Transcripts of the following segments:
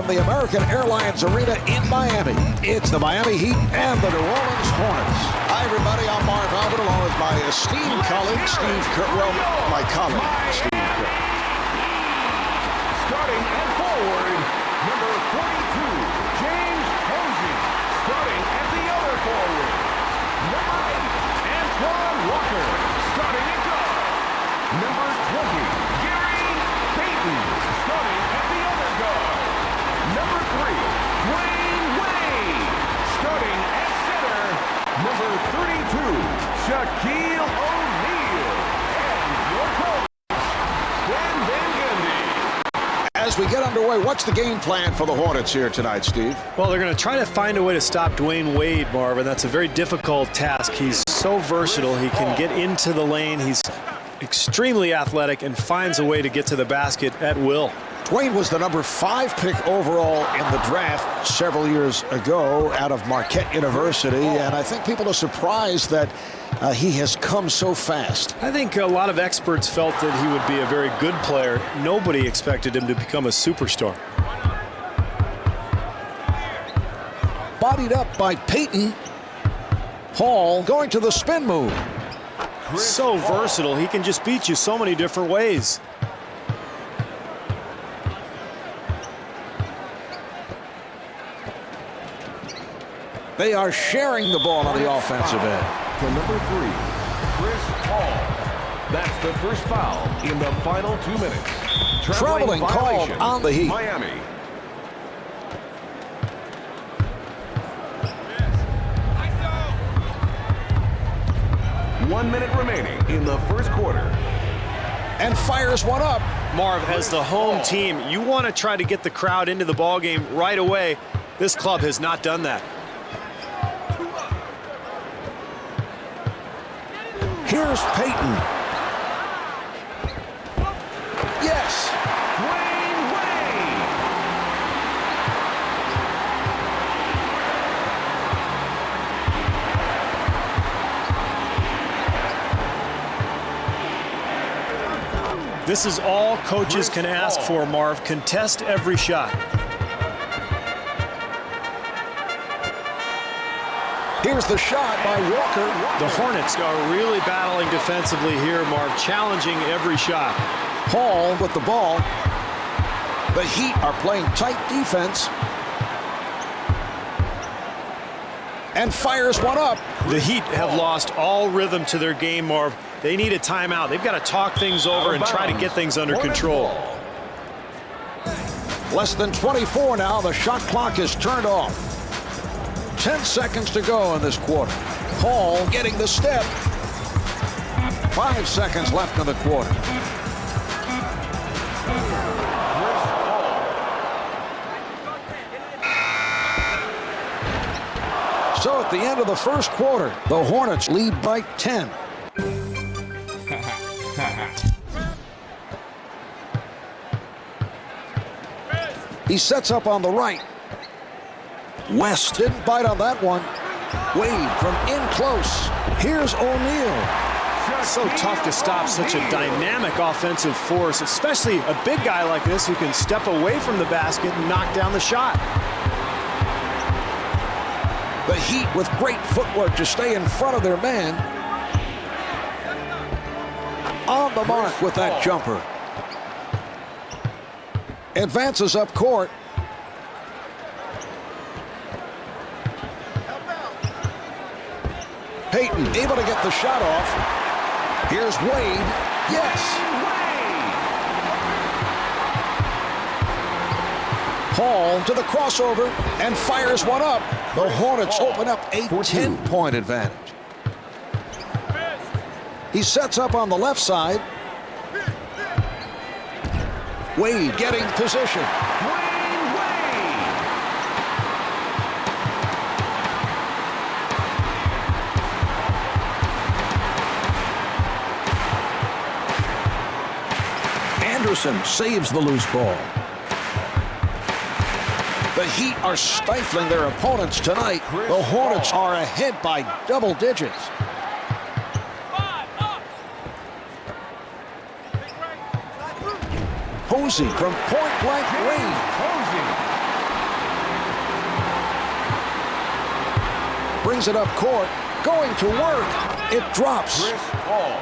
from the American Airlines Arena in Miami. It's the Miami Heat and the New Orleans Hornets. Hi, everybody. I'm Marv Albert, along with my esteemed colleague, Steve Kerr. Well, my colleague, Steve Kerr. Starting at forward, number 42, James Posey. Starting at the other forward, number 8, Antoine Walker. Starting at guard, number 20, Gary Payton. Starting at the other guard, number 3, Dwayne Wade. Starting at center, number 32, Shaquille O'Neal. And your coach, Stan Van Gundy. As we get underway, what's the game plan for the Hornets here tonight, Steve? Well, they're going to try to find a way to stop Dwayne Wade, Marvin. That's a very difficult task. He's so versatile. He can get into the lane. He's extremely athletic and finds a way to get to the basket at will. Dwayne was the number 5 pick overall in the draft several years ago out of Marquette University, and I think people are surprised that he has come so fast. I think a lot of experts felt that he would be a very good player. Nobody expected him to become a superstar. Bodied up by Payton. Hall going to the spin move. So versatile. He can just beat you so many different ways. They are sharing the ball on the offensive end. To number 3, Chris Paul. That's the first foul in the final 2 minutes. Traveling called on the Heat. Miami. One minute remaining in the first quarter. And fires one up. Marv, as the home team, you want to try to get the crowd into the ball game right away. This club has not done that. Here's Payton. Yes. Dwayne Wade. This is all coaches can ask for, Marv. Contest every shot. Here's the shot by Walker. The Hornets are really battling defensively here, Marv, challenging every shot. Hall with the ball. The Heat are playing tight defense. And fires one up. The Heat have lost all rhythm to their game, Marv. They need a timeout. They've got to talk things over and try to get things under control. Less than 24 now. The shot clock is turned off. 10 seconds to go in this quarter. Hall getting the step. 5 seconds left in the quarter. So at the end of the first quarter, the Hornets lead by 10. He sets up on the right. West didn't bite on that one. Wade from in close. Here's O'Neal. So tough to stop such a dynamic offensive force, especially a big guy like this who can step away from the basket and knock down the shot. The Heat with great footwork to stay in front of their man. On the mark with that jumper. Advances up court. Payton able to get the shot off. Here's Wade. Yes. Hall to the crossover and fires one up. The Hornets open up a 10-point advantage. He sets up on the left side. Wade getting position. Anderson saves the loose ball. The Heat are stifling their opponents tonight. The Hornets are ahead by double digits. Posey from point-blank range. brings it up court. Going to work. It drops. Chris Paul.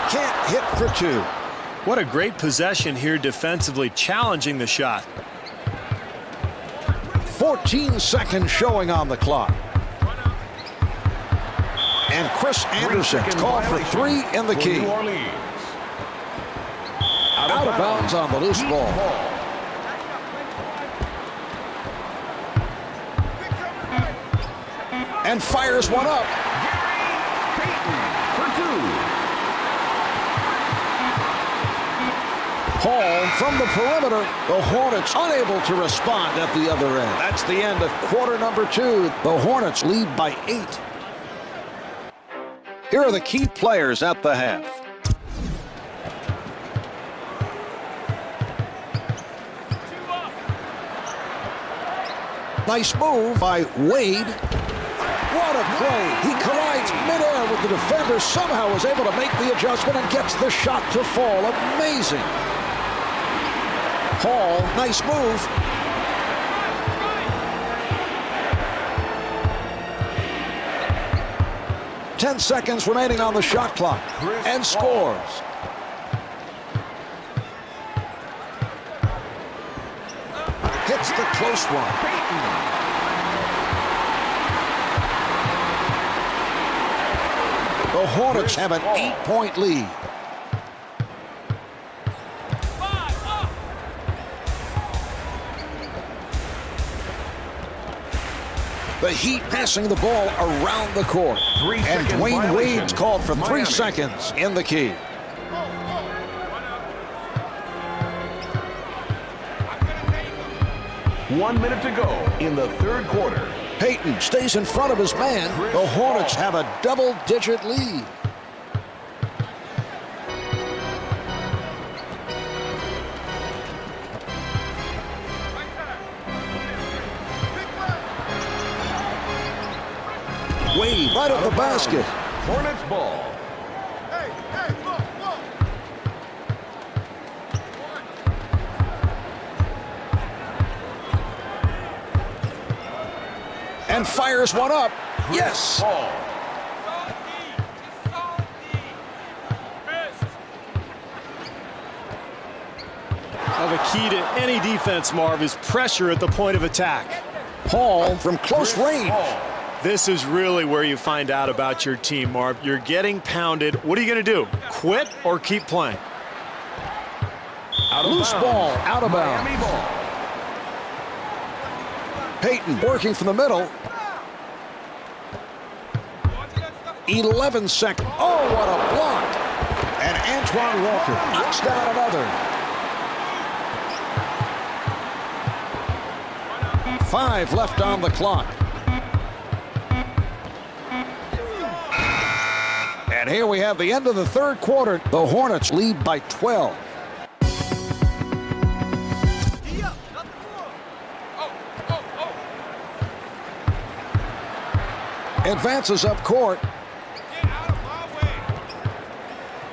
Can't hit for two. What a great possession here defensively, challenging the shot. 14 seconds showing on the clock. And Chris Anderson's called for three in the key. New Orleans. Out of bounds on the loose ball. And fires one up. Payton for two. Paul from the perimeter. The Hornets unable to respond at the other end. That's the end of quarter number 2. The Hornets lead by 8. Here are the key players at the half. Nice move by Wade. What a play. He collides midair with the defender, somehow is able to make the adjustment and gets the shot to fall. Amazing. Paul, nice move. Ten seconds remaining on the shot clock. And scores. Hits the close one. The Hornets have an 8-point lead. The Heat passing the ball around the court. And Dwayne Wade's called for 3 seconds in the key. One minute to go in the third quarter. Payton stays in front of his man. The Hornets have a double-digit lead. Wade right at the basket. Hornets ball. And fires one up. Yes. Paul. Now the key to any defense, Marv, is pressure at the point of attack. Paul from close range. This is really where you find out about your team, Marv. You're getting pounded. What are you going to do? Quit or keep playing? Loose ball out of bounds. Miami ball. Payton working from the middle. 11 seconds. Oh, what a block. And Antoine Walker knocks down another. 5 left on the clock. And here we have the end of the third quarter. The Hornets lead by 12. Advances up court.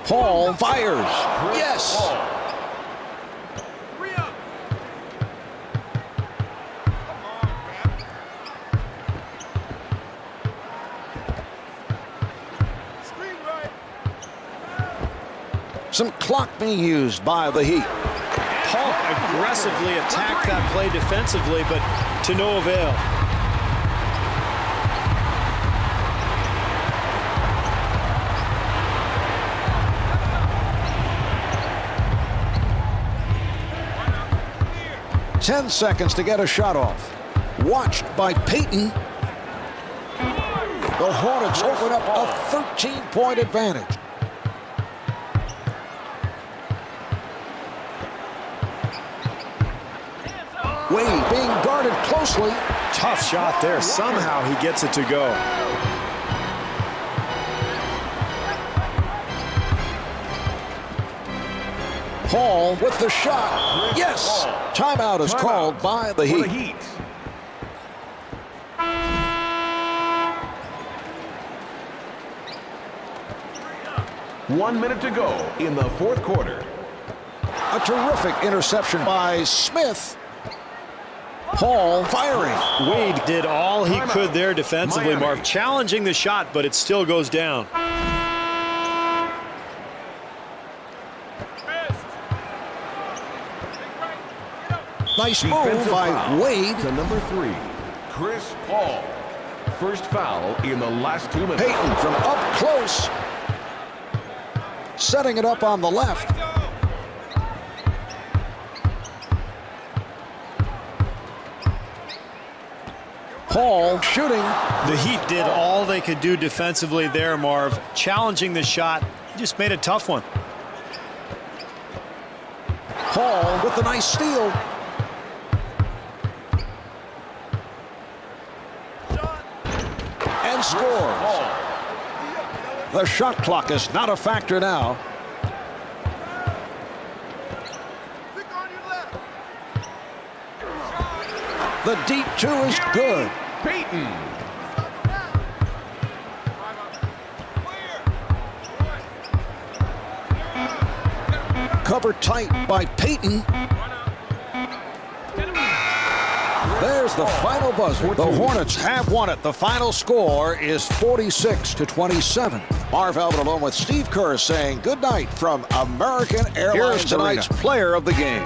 Paul fires. Yes. Some clock being used by the Heat. Paul aggressively attacked that play defensively, but to no avail. Ten seconds to get a shot off. Watched by Payton. The Hornets open up a 13-point advantage. Wade being guarded closely. Tough shot there. Somehow he gets it to go. Paul with the shot. Yes. Timeout is called by the Heat. 1 minute to go in the fourth quarter. A terrific interception by Smith. Paul firing. Wade did all he could there defensively, Miami. Marv, challenging the shot, but it still goes down. Nice move Defensive by foul Wade. to number 3, Chris Paul. First foul in the last 2 minutes. Payton from up close. Setting it up on the left. Paul shooting. The Heat did all they could do defensively there, Marv. Challenging the shot, just made a tough one. Paul with the nice steal. And scores. The shot clock is not a factor now. The deep two is good. Payton. Covered tight by Payton. There's the final buzzer. The Hornets have won it. The final score is 46-27. Marv Albert along with Steve Kerr saying good night from American Airlines. Here's tonight's player of the game.